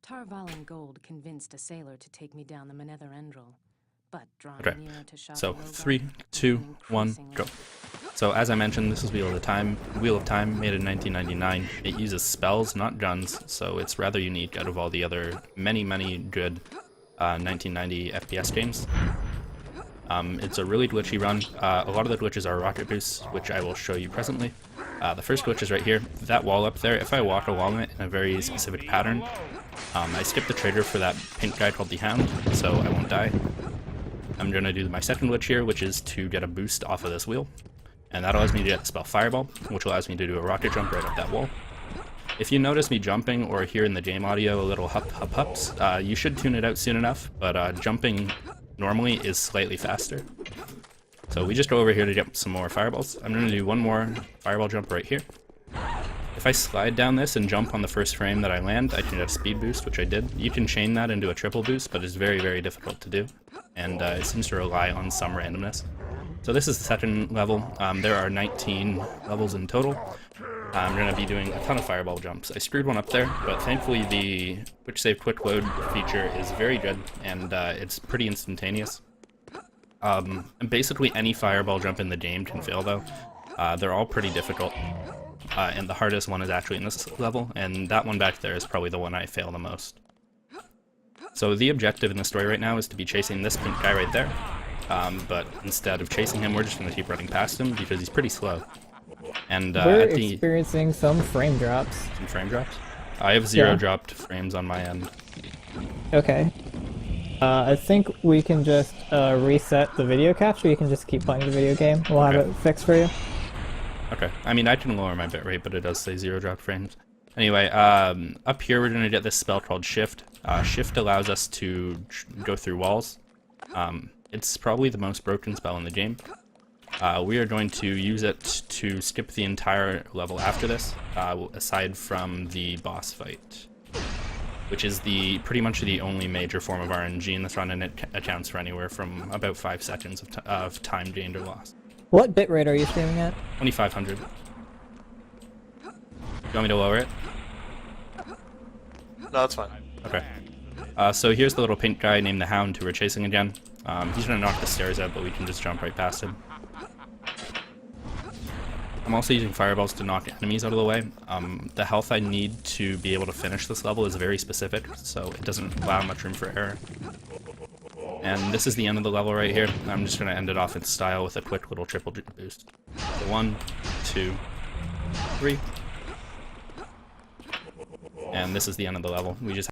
Tarvalin Gold convinced a sailor to take me down the Manether Endril, but drawing Okay, nearer to Shaddex, so 3, 2, 1, go. So as I mentioned, this is Wheel of Time. Wheel of Time, made in 1999. It uses spells, not guns, so it's rather unique out of all the other many good 1990 FPS games. It's a really glitchy run. A lot of the glitches are rocket boosts, which I will show you presently. The first glitch is right here. That wall up there, if I walk along it in a very specific pattern, I skip the trigger for that pink guy called the Hound, so I won't die. I'm going to do my second glitch here, which is to get a boost off of this wheel. And that allows me to get the spell Fireball, which allows me to do a rocket jump right up that wall. If you notice me jumping or hear in the game audio a little hups, you should tune it out soon enough, but jumping normally is slightly faster. So we just go over here to get some more fireballs. I'm going to do one more fireball jump right here. If I slide down this and jump on the first frame that I land, I can get a speed boost, which I did. You can chain that into a triple boost, but it's very difficult to do, and it seems to rely on some randomness. So this is the second level. There are 19 levels in total. I'm going to be doing a ton of fireball jumps. I screwed one up there, but thankfully the Quick Save Quick Load feature is very good, and it's pretty instantaneous. Basically any fireball jump in the game can fail though. They're all pretty difficult, and the hardest one is actually in this level, and that one back there is probably the one I fail the most. So the objective in the story right now is to be chasing this pink guy right there, but instead of chasing him, we're just going to keep running past him because he's pretty slow. And we're experiencing some frame drops. Some frame drops? I have zero dropped frames on my end. Okay. I think we can just reset the video capture. You can just keep playing the video game. We'll have it fixed for you. Okay. I mean, I can lower my bitrate, but it does say 0 dropped frames. Anyway, up here we're going to get this spell called Shift. Shift allows us to go through walls. It's probably the most broken spell in the game. We are going to use it to skip the entire level after this, aside from the boss fight, which is pretty much the only major form of RNG in this run, and it accounts for anywhere from about 5 seconds of time gained or lost. What bitrate are you streaming at? 2500. You want me to lower it? No, that's fine. Okay. So here's the little pink guy named the Hound who we're chasing again. He's gonna knock the stairs out, but we can just jump right past him. I'm also using fireballs to knock enemies out of the way. The health I need to be able to finish this level is very specific, so it doesn't allow much room for error. And this is the end of the level right here. I'm just going to end it off in style with a quick little triple boost. So 1, 2, 3. And this is the end of the level. We just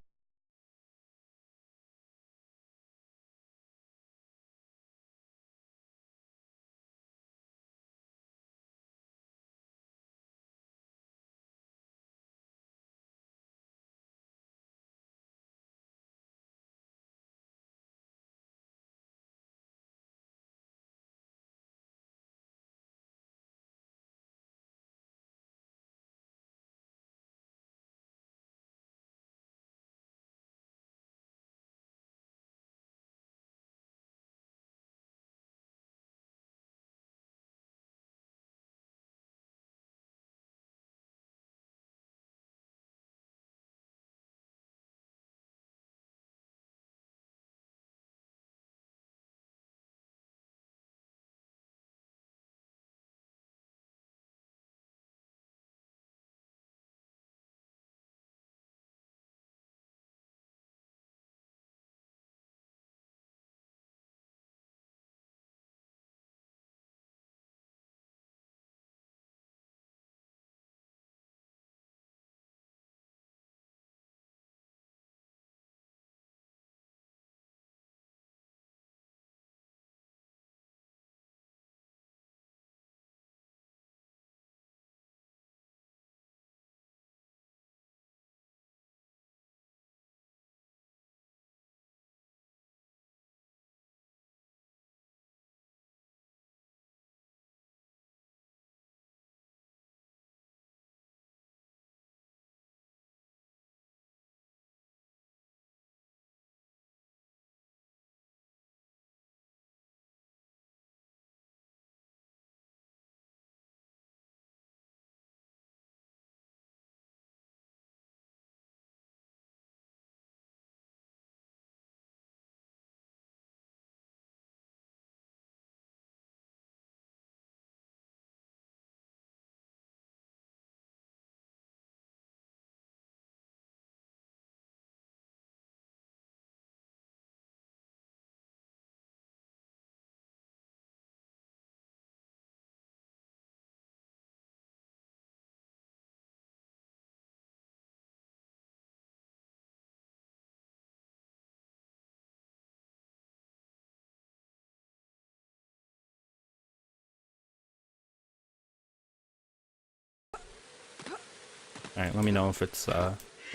Alright, let me know if it's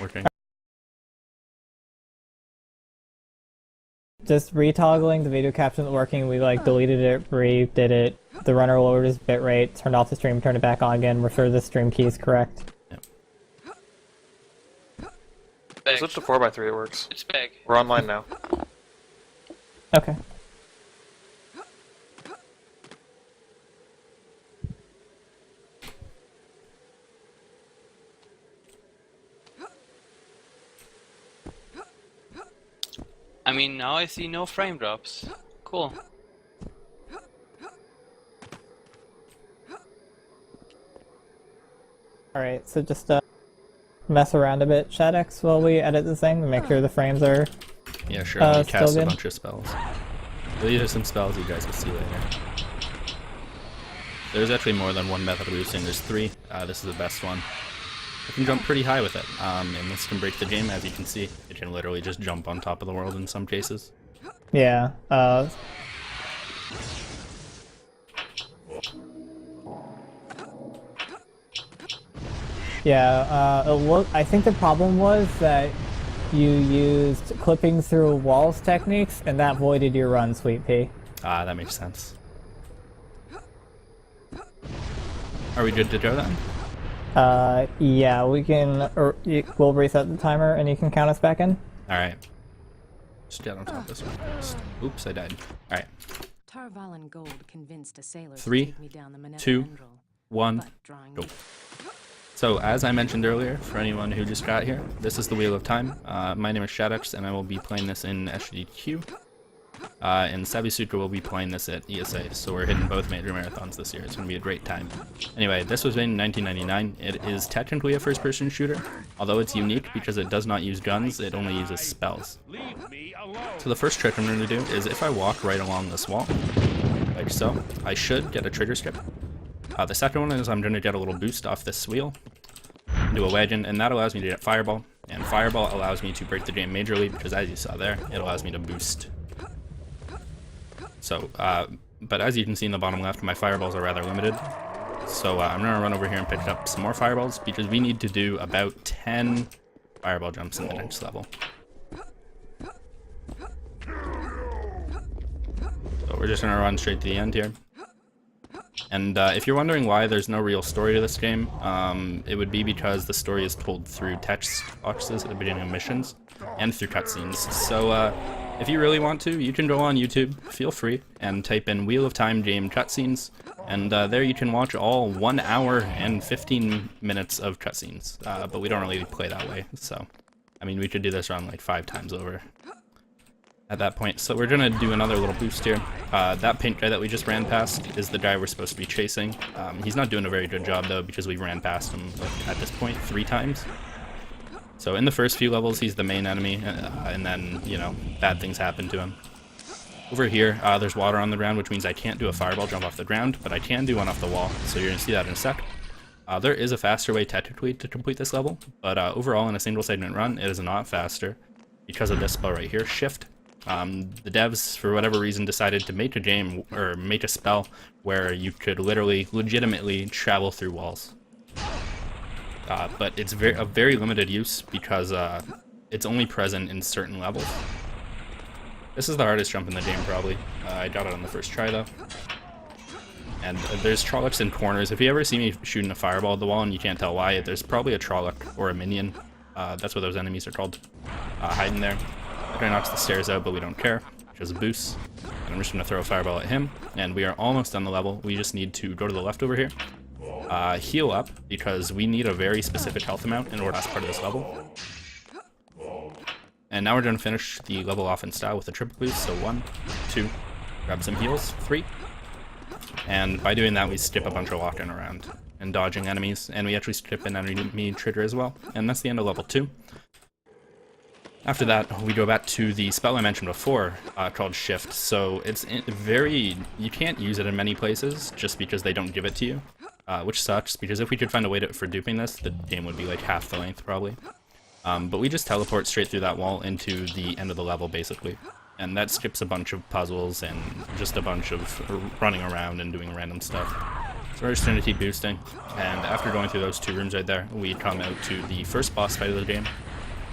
working. Just retoggling the video caption isn't working. We like deleted it, redid it. The runner lowered his bitrate, turned off the stream, turned it back on again. We're sure the stream key is correct. Yep. Switch to 4x3, it works. It's big. We're online now. Okay. I mean, now I see no frame drops. Cool. Alright, so just mess around a bit, Shaddex, while we edit the thing to make sure the frames are Yeah, sure. Let me still cast a good. bunch of spells. These are some spells you guys will see later. There's actually more than one method of boosting. There's 3. This is the best one. I can jump pretty high with it, and this can break the game, as you can see. It can literally just jump on top of the world in some cases. Yeah, I think the problem was that you used clipping through walls techniques, and that voided your run, Sweet Pea. Ah, that makes sense. Are we good to go then? Yeah, we can, we'll reset the timer and you can count us back in. Alright. Just get on top of this one first. Oops, I died. Alright. Tarvalin Gold convinced a sailor 3, to take me down the Manether 2, Endril, 1, but drawing go. me So, as I mentioned earlier, for anyone who just got here, this is the Wheel of Time. My name is Shaddex, and I will be playing this in SGQ. And Savisutra will be playing this at ESA, so we're hitting both major marathons this year. It's going to be a great time. Anyway, this was made in 1999. It is technically a first-person shooter, although it's unique because it does not use guns, it only uses spells. So the first trick I'm going to do is if I walk right along this wall, like so, I should get a trigger strip. The second one is I'm going to get a little boost off this wheel, do a wedge in, and that allows me to get Fireball. And Fireball allows me to break the game majorly because, as you saw there, it allows me to boost. So, but as you can see in the bottom left, my Fireballs are rather limited. So I'm going to run over here and pick up some more Fireballs because we need to do about 10 Fireball jumps in the next level. So we're just going to run straight to the end here. And if you're wondering why there's no real story to this game, it would be because the story is told through text boxes at the beginning of missions and through cutscenes. So if you really want to, you can go on YouTube, feel free, and type in Wheel of Time game cutscenes, and there you can watch all 1 hour and 15 minutes of cutscenes. But we don't really play that way, so I mean we could do this around like 5 times over at that point. So we're gonna do another little boost here. That pink guy that we just ran past is the guy we're supposed to be chasing. He's not doing a very good job though because we ran past him like, at this point 3 times. So in the first few levels he's the main enemy, and then, you know, bad things happen to him. Over here there's water on the ground, which means I can't do a fireball jump off the ground, but I can do one off the wall, so you're gonna see that in a sec. There is a faster way technically to complete this level, but overall in a single segment run it is not faster because of this spell right here, Shift. The devs, for whatever reason, decided to make a game, or make a spell, where you could literally, legitimately travel through walls. But it's a very limited use because it's only present in certain levels. This is the hardest jump in the game, probably. I got it on the first try, though. And there's Trollocs in corners. If you ever see me shooting a fireball at the wall and you can't tell why, there's probably a Trolloc or a minion. That's what those enemies are called, hiding there. That guy knocks the stairs out, but we don't care, because of boosts. And I'm just going to throw a fireball at him, and we are almost on the level. We just need to go to the left over here, heal up, because we need a very specific health amount in order to last part of this level. And now we're going to finish the level off in style with a triple boost, so 1, 2, grab some heals, 3. And by doing that, we skip a bunch of walking around and dodging enemies, and we actually skip an enemy trigger as well. And that's the end of level 2. After that, we go back to the spell I mentioned before, called Shift. So it's you can't use it in many places just because they don't give it to you, which sucks, because if we could find a way for duping this, the game would be like half the length probably. But we just teleport straight through that wall into the end of the level basically. And that skips a bunch of puzzles and just a bunch of running around and doing random stuff. So we're just going to keep boosting, and after going through those 2 rooms right there, we come out to the first boss fight of the game.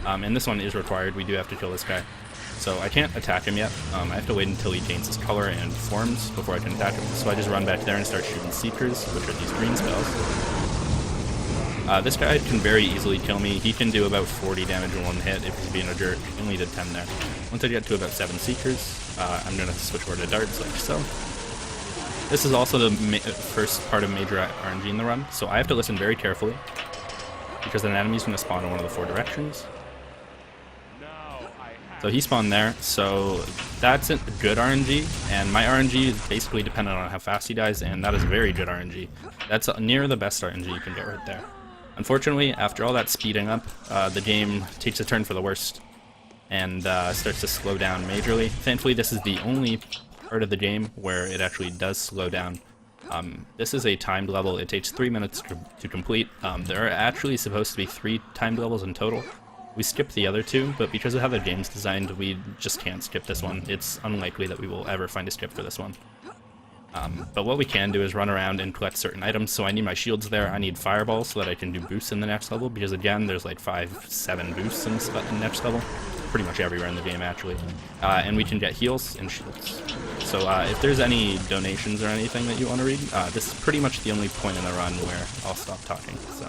And this one is required, we do have to kill this guy. So I can't attack him yet, I have to wait until he gains his color and forms before I can attack him. So I just run back there and start shooting Seekers, which are these green spells. This guy can very easily kill me. He can do about 40 damage in 1 hit if he's being a jerk. He only did 10 there. Once I get to about 7 Seekers, I'm going to switch over to darts like so. This is also the first part of major RNG in the run, so I have to listen very carefully, because an enemy's going to spawn in one of the 4 directions. So he spawned there, so that's a good RNG, and my RNG is basically dependent on how fast he dies, and that is very good RNG. That's near the best RNG you can get right there. Unfortunately, after all that speeding up, the game takes a turn for the worst, and starts to slow down majorly. Thankfully, this is the only part of the game where it actually does slow down. This is a timed level. It takes 3 minutes to complete. There are actually supposed to be 3 timed levels in total. We skipped the other 2, but because of how the game's designed, we just can't skip this one. It's unlikely that we will ever find a skip for this one. But what we can do is run around and collect certain items. So I need my shields there. I need fireballs so that I can do boosts in the next level, because again, there's like 5-7 boosts in the next level. Pretty much everywhere in the game, actually. And we can get heals and shields. So if there's any donations or anything that you want to read, this is pretty much the only point in the run where I'll stop talking. So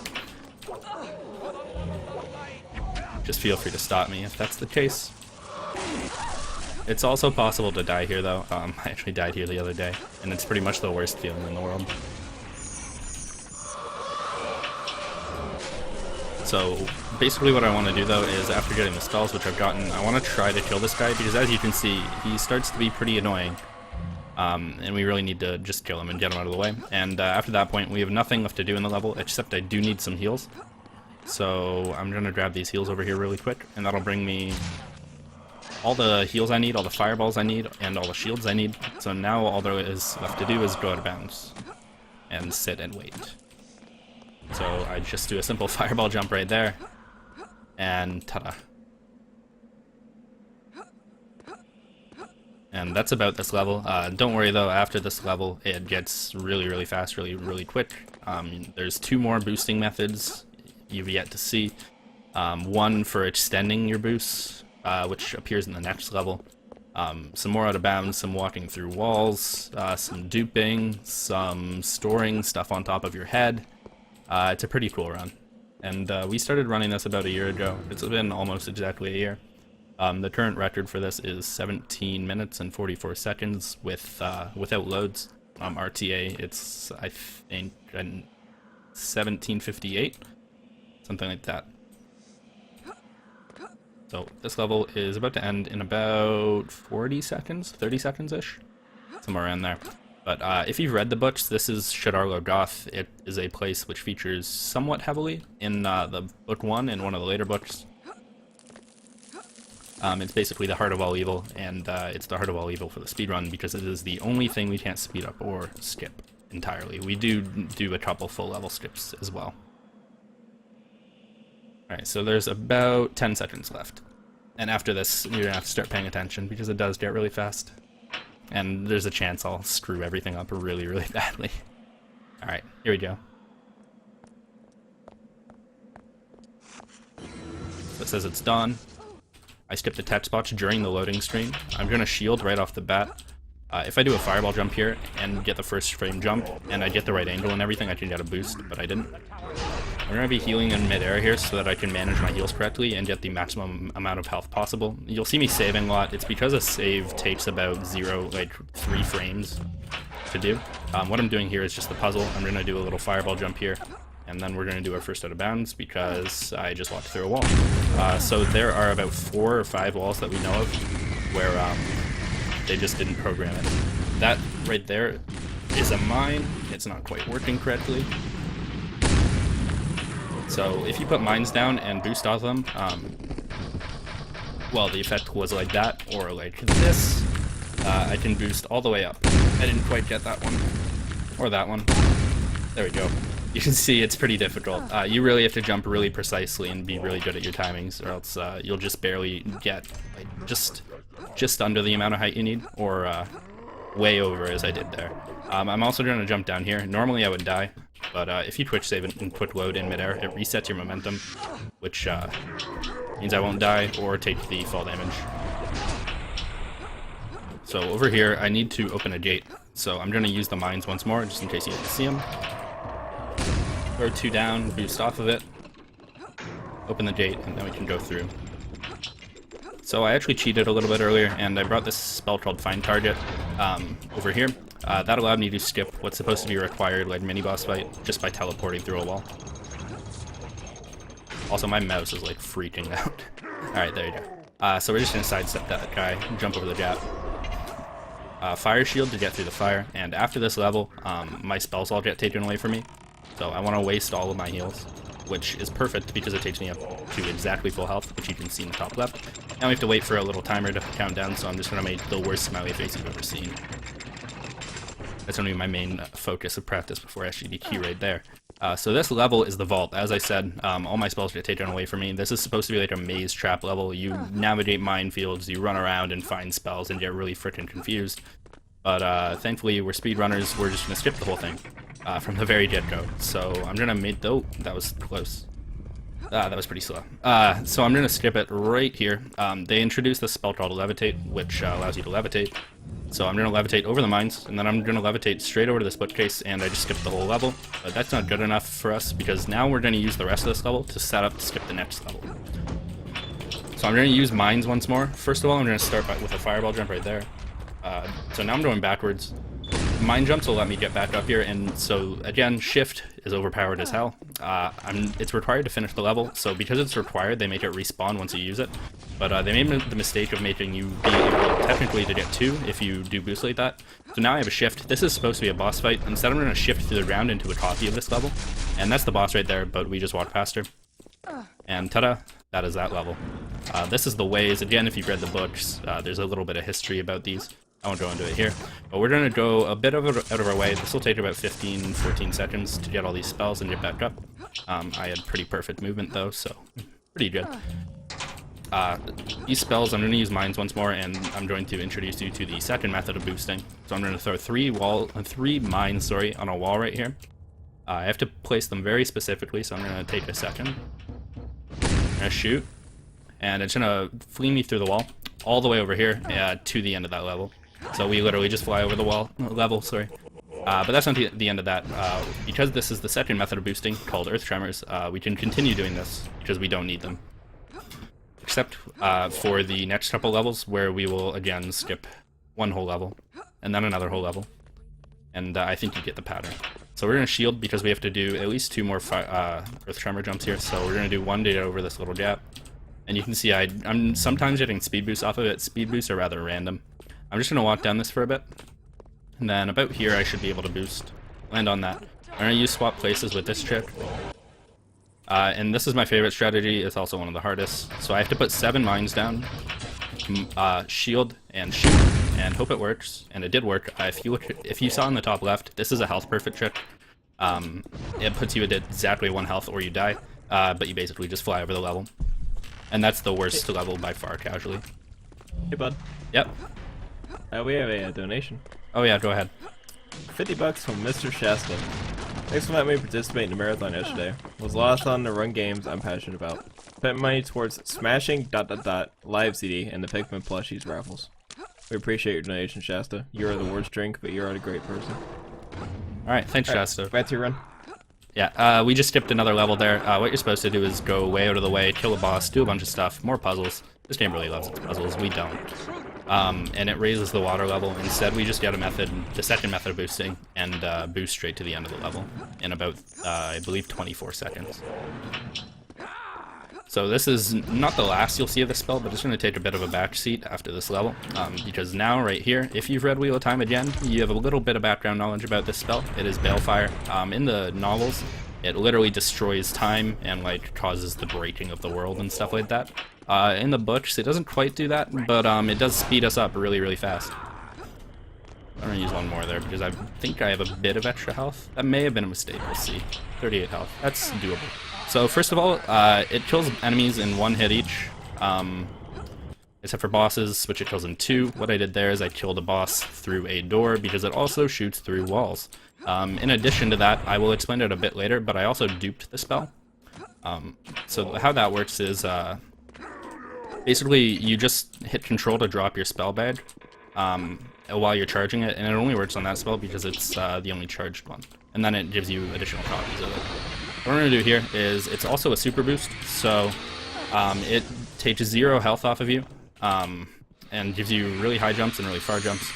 just feel free to stop me if that's the case. It's also possible to die here, though. I actually died here the other day, and it's pretty much the worst feeling in the world. So basically what I want to do, though, is after getting the spells, which I've gotten, I want to try to kill this guy, because as you can see, he starts to be pretty annoying. And we really need to just kill him and get him out of the way. And after that point, we have nothing left to do in the level, except I do need some heals. So I'm going to grab these heals over here really quick, and that'll bring me all the heals I need, all the fireballs I need, and all the shields I need. So now all there is left to do is go out of bounds and sit and wait. So I just do a simple fireball jump right there, and ta-da. And that's about this level. Don't worry though, after this level it gets really, really fast, really quick. There's 2 more boosting methods you've yet to see. One for extending your boosts, which appears in the next level. Some more out of bounds, some walking through walls, some duping, some storing stuff on top of your head. It's a pretty cool run. And we started running this about a year ago. It's been almost exactly a year. The current record for this is 17 minutes and 44 seconds without loads. RTA, it's, I think, 17:58, something like that. So this level is about to end in about 40 seconds, 30 seconds-ish, somewhere around there. But if you've read the books, this is Shaddex Goth. It is a place which features somewhat heavily in the book 1 and one of the later books. It's basically the heart of all evil, and it's the heart of all evil for the speedrun because it is the only thing we can't speed up or skip entirely. We do a couple full level skips as well. Alright, so there's about 10 seconds left. And after this, you're gonna have to start paying attention because it does get really fast. And there's a chance I'll screw everything up really, really badly. Alright, here we go. So it says it's done. I skipped the tech spots during the loading screen. I'm gonna shield right off the bat. If I do a fireball jump here and get the first frame jump, and I get the right angle and everything, I can get a boost, but I didn't. I'm going to be healing in mid-air here so that I can manage my heals correctly and get the maximum amount of health possible. You'll see me saving a lot. It's because a save takes about 3 frames to do. What I'm doing here is just the puzzle. I'm going to do a little fireball jump here, and then we're going to do our first out of bounds because I just walked through a wall. So there are about 4 or 5 walls that we know of where they just didn't program it. That right there is a mine. It's not quite working correctly. So if you put mines down and boost off them, well, the effect was like that, or like this. I can boost all the way up. I didn't quite get that one, or that one. There we go. You can see it's pretty difficult. You really have to jump really precisely and be really good at your timings, or else you'll just barely get like just under the amount of height you need, or way over as I did there. I'm also going to jump down here. Normally I would die, but if you Twitch save and quick load in midair, it resets your momentum, which means I won't die or take the fall damage. So over here, I need to open a gate. So I'm going to use the mines once more, just in case you didn't see them. Throw 2 down, boost off of it. Open the gate, and then we can go through. So I actually cheated a little bit earlier, and I brought this spell called Find Target over here. That allowed me to skip what's supposed to be a required like mini boss fight just by teleporting through a wall. Also, my mouse is like freaking out. Alright, there you go. So we're just gonna sidestep that guy, jump over the gap. Fire shield to get through the fire, and after this level, my spells all get taken away from me. So I want to waste all of my heals, which is perfect because it takes me up to exactly full health, which you can see in the top left. Now we have to wait for a little timer to count down, so I'm just going to make the worst smiley face you've ever seen. That's going to be my main focus of practice before I actually do key raid there. So this level is the vault. As I said, all my spells get taken away from me. This is supposed to be like a maze trap level. You navigate minefields, you run around and find spells and get really freaking confused. But thankfully we're speedrunners, we're just going to skip the whole thing from the very get-go. So I'm going to make... Oh, that was close. That was pretty slow. So I'm going to skip it right here. They introduced this spell called Levitate, which allows you to levitate. So I'm going to levitate over the mines, and then I'm going to levitate straight over to this bookcase, and I just skipped the whole level. But that's not good enough for us, because now we're going to use the rest of this level to set up to skip the next level. So I'm going to use mines once more. First of all, I'm going to start with a fireball jump right there. So now I'm going backwards. Mine jumps will let me get back up here, and so again, shift is overpowered as hell. It's required to finish the level, so because it's required, they make it respawn once you use it. But they made the mistake of making you be able technically to get 2 if you do boost like that. So now I have a shift. This is supposed to be a boss fight. Instead, I'm going to shift through the ground into a copy of this level, and that's the boss right there, but we just walk past her. And ta-da, that is that level. This is the ways. Again, if you've read the books, there's a little bit of history about these. I won't go into it here, but we're going to go a bit out of our way. This will take about 15-14 seconds to get all these spells and get back up. I had pretty perfect movement though, so pretty good. These spells, I'm going to use mines once more, and I'm going to introduce you to the second method of boosting. So I'm going to throw 3 mines on a wall right here. I have to place them very specifically, so I'm going to take a second. I'm going to shoot, and it's going to flee me through the wall all the way over here to the end of that level. So we literally just fly over the level. But that's not the end of that. Because this is the second method of boosting, called Earth Tremors, we can continue doing this because we don't need them. Except for the next couple levels, where we will again skip one whole level, and then another whole level. And I think you get the pattern. So we're going to shield because we have to do at least 2 more Earth Tremor jumps here, so we're going to do 1 to get over this little gap. And you can see I'm sometimes getting speed boosts off of it. Speed boosts are rather random. I'm just going to walk down this for a bit. And then about here I should be able to boost. Land on that. I'm going to use swap places with this chick. And this is my favorite strategy. It's also one of the hardest. So I have to put 7 mines down, shield, and shoot, and hope it works. And it did work. If you saw in the top left, this is a health perfect trick. It puts you at exactly 1 health or you die, but you basically just fly over the level. And that's the worst level by far, casually. Hey, bud. Yep. We have a donation. Oh yeah, go ahead. $50 from Mr. Shasta. Thanks for letting me participate in the marathon yesterday. Was lost on the run games I'm passionate about. Spent money towards smashing ... live CD and the Pikmin plushies raffles. We appreciate your donation, Shasta. You are the worst drink, but you're a great person. Alright, thanks, Shasta. Back to your run. Yeah, we just skipped another level there. What you're supposed to do is go way out of the way, kill a boss, do a bunch of stuff, more puzzles. This game really loves its puzzles, we don't. And it raises the water level. Instead, we just get the second method of boosting, and boost straight to the end of the level in about, I believe, 24 seconds. So this is not the last you'll see of the spell, but it's going to take a bit of a backseat after this level, because now, right here, if you've read Wheel of Time again, you have a little bit of background knowledge about this spell. It is Balefire. In the novels, it literally destroys time and like causes the breaking of the world and stuff like that. In the books, it doesn't quite do that, but it does speed us up really, really fast. I'm going to use 1 more there because I think I have a bit of extra health. That may have been a mistake, we'll see. 38 health, that's doable. So first of all, it kills enemies in 1 hit each. except for bosses, which it kills in 2. What I did there is I killed a boss through a door because it also shoots through walls. In addition to that, I will explain it a bit later, but I also duped the spell. So how that works is basically you just hit control to drop your spell badge while you're charging it, and it only works on that spell because it's the only charged one. And then it gives you additional copies of it. What I'm going to do here is it's also a super boost, so it takes 0 health off of you and gives you really high jumps and really far jumps.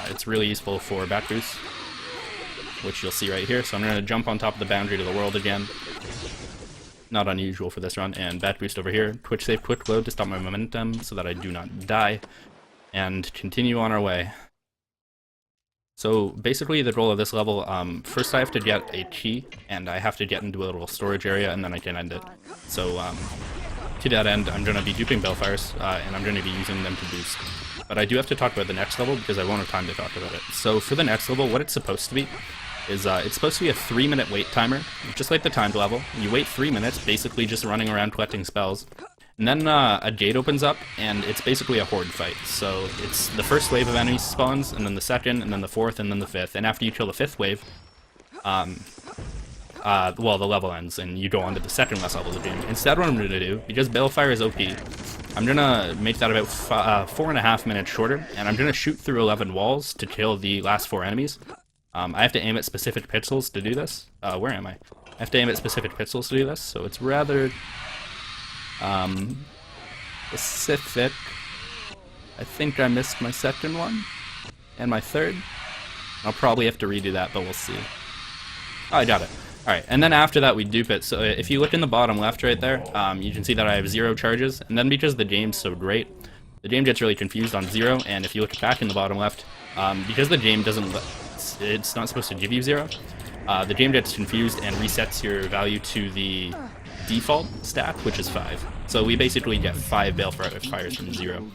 It's really useful for back boosts, which you'll see right here. So I'm going to jump on top of the boundary to the world again. Not unusual for this run. And back boost over here. Quick save, quick load to stop my momentum so that I do not die. And continue on our way. So basically the goal of this level, first I have to get a key, and I have to get into a little storage area, and then I can end it. So to that end, I'm going to be duping Balefires, and I'm going to be using them to boost. But I do have to talk about the next level, because I won't have time to talk about it. So for the next level, what it's supposed to be is it's supposed to be a 3-minute wait timer, just like the timed level. You wait 3 minutes, basically just running around collecting spells. And then a gate opens up, and it's basically a horde fight. So it's the first wave of enemies spawns, and then the second, and then the fourth, and then the fifth. And after you kill the 5th wave, well, the level ends, and you go on to the second last level of the game. Instead, what I'm going to do, because Balefire is OP, I'm going to make that about 4.5 minutes shorter, and I'm going to shoot through 11 walls to kill the last 4 enemies. I have to aim at specific pixels to do this. Where am I? I have to aim at specific pixels to do this, so it's rather specific. I think I missed my second one, and my third. I'll probably have to redo that, but we'll see. Oh, I got it. Alright, and then after that we dupe it. So if you look in the bottom left right there, you can see that I have 0 charges, and then because the game's so great, the game gets really confused on 0, and if you look back in the bottom left, because the game doesn't, it's not supposed to give you 0, the game gets confused and resets your value to the default stat, which is 5. So we basically get 5 Balefires from 0.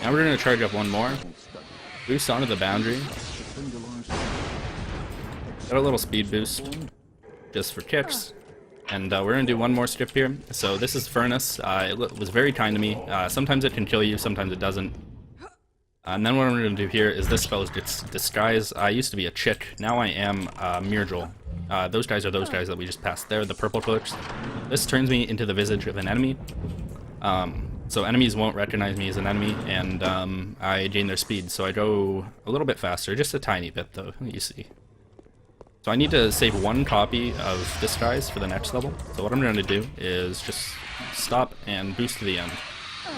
Now we're going to charge up one more, boost onto the boundary, got a little speed boost, just for kicks, and we're going to do one more strip here. So this is Furnace. It was very kind to me. Sometimes it can kill you, sometimes it doesn't. And then what I'm going to do here is this spell gets Disguise. I used to be a chick, now I am Myrdral. Those guys are those guys that we just passed there, the purple cloaks. This turns me into the visage of an enemy. So enemies won't recognize me as an enemy, and I gain their speed, so I go a little bit faster, just a tiny bit though, you see. So I need to save 1 copy of Disguise for the next level. So what I'm going to do is just stop and boost to the end.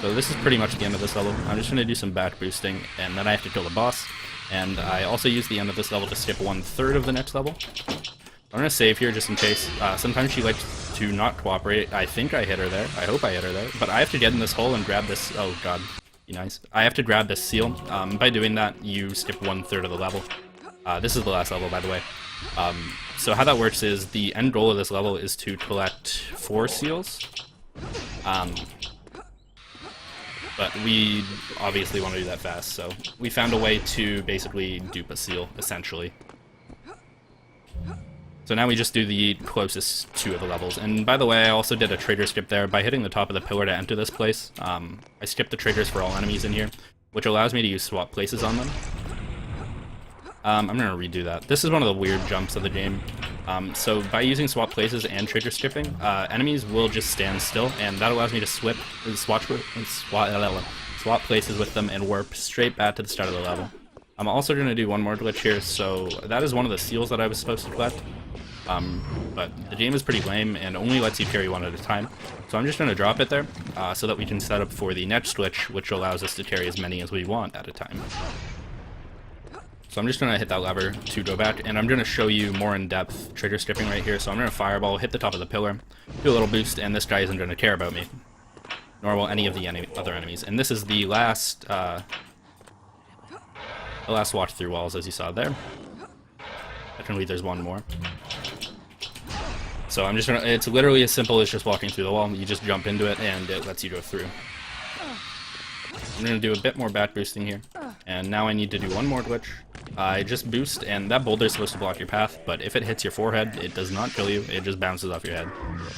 So this is pretty much the end of this level. I'm just going to do some back boosting, and then I have to kill the boss. And I also use the end of this level to skip 1/3 of the next level. I'm going to save here just in case. Sometimes she likes to not cooperate. I think I hit her there. I hope I hit her there. But I have to get in this hole and grab this. Oh god, be nice. I have to grab this seal. By doing that, you skip 1/3 of the level. This is the last level, by the way. So how that works is the end goal of this level is to collect 4 seals. But we obviously want to do that fast, so we found a way to basically dupe a seal, essentially. So now we just do the closest 2 of the levels. And by the way, I also did a traitor skip there. By hitting the top of the pillar to enter this place, I skipped the traitors for all enemies in here, which allows me to use swap places on them. I'm going to redo that. This is one of the weird jumps of the game. So by using swap places and traitor skipping, enemies will just stand still, and that allows me to swap places with them and warp straight back to the start of the level. I'm also going to do one more glitch here, so that is one of the seals that I was supposed to collect. But the game is pretty lame and only lets you carry 1 at a time. So I'm just going to drop it there, so that we can set up for the next glitch, which allows us to carry as many as we want at a time. So I'm just going to hit that lever to go back, and I'm going to show you more in-depth traitor skipping right here. So I'm going to fireball, hit the top of the pillar, do a little boost, and this guy isn't going to care about me. Nor will any of the other enemies. And this is the last walk through walls, as you saw there. Technically there's one more. So I'm just going to, it's literally as simple as just walking through the wall. You just jump into it, and it lets you go through. I'm going to do a bit more back boosting here. And now I need to do one more glitch. I just boost, and that boulder is supposed to block your path, but if it hits your forehead, it does not kill you, it just bounces off your head.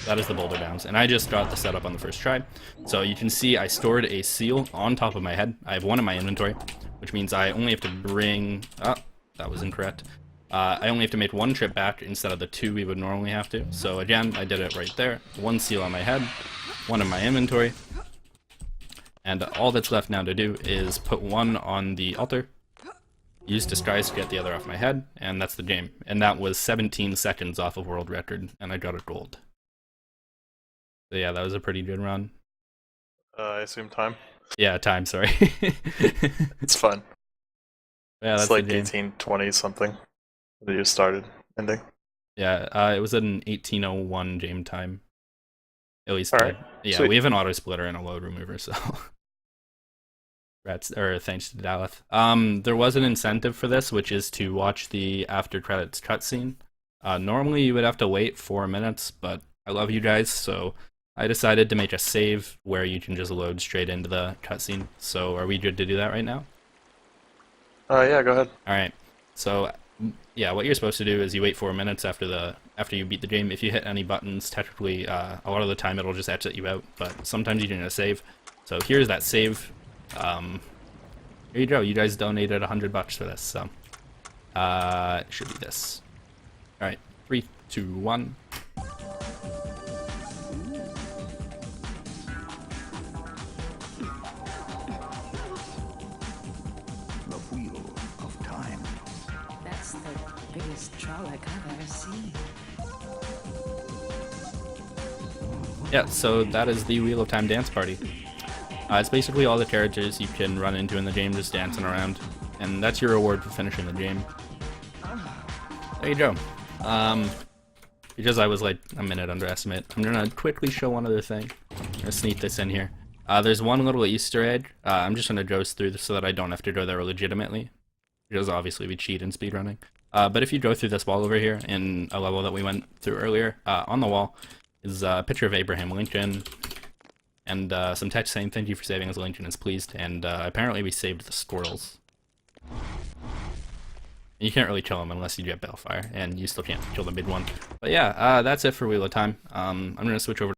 That is the boulder bounce, and I just got the setup on the first try. So you can see I stored a seal on top of my head. I have one in my inventory, which means I only have to bring... Oh, that was incorrect. I only have to make one trip back instead of the 2 we would normally have to. So again, I did it right there. 1 seal on my head, 1 in my inventory, and all that's left now to do is put 1 on the altar, use disguise to get the other off my head, and that's the game. And that was 17 seconds off of world record, and I got a gold. So yeah, that was a pretty good run. I assume time. Yeah, time, sorry. It's fun. Yeah, that's it's like the game. 1820 something that you started ending. Yeah, it was an 1801 game time. At least, All right. Yeah, Sweet. we have an auto splitter and a load remover, so... Thanks to Daleth. There was an incentive for this, which is to watch the after credits cutscene. Normally you would have to wait 4 minutes, but I love you guys, so I decided to make a save where you can just load straight into the cutscene. So are we good to do that right now? Yeah, go ahead. Alright, so yeah, what you're supposed to do is you wait 4 minutes after you beat the game. If you hit any buttons, technically a lot of the time it'll just exit you out, but sometimes you can save. So here's that save. Here you go, you guys donated $100 for this, so it should be this. Alright, 3, 2, 1. The wheel of time. That's the biggest Trolloc I've ever seen. Yeah, so that is the Wheel of Time dance party. It's basically all the characters you can run into in the game just dancing around, and that's your reward for finishing the game. There you go. Because I was like a minute underestimate, I'm gonna quickly show one other thing. I'm gonna sneak this in here. There's one little Easter egg. I'm just gonna go through this so that I don't have to go there legitimately, because obviously we cheat in speedrunning. But if you go through this wall over here in a level that we went through earlier, on the wall is a picture of Abraham Lincoln, and some text saying thank you for saving us, Lincoln is pleased, and apparently we saved the squirrels. You can't really kill them unless you get Balefire, and you still can't kill the mid one. But yeah, that's it for Wheel of Time. I'm going to switch over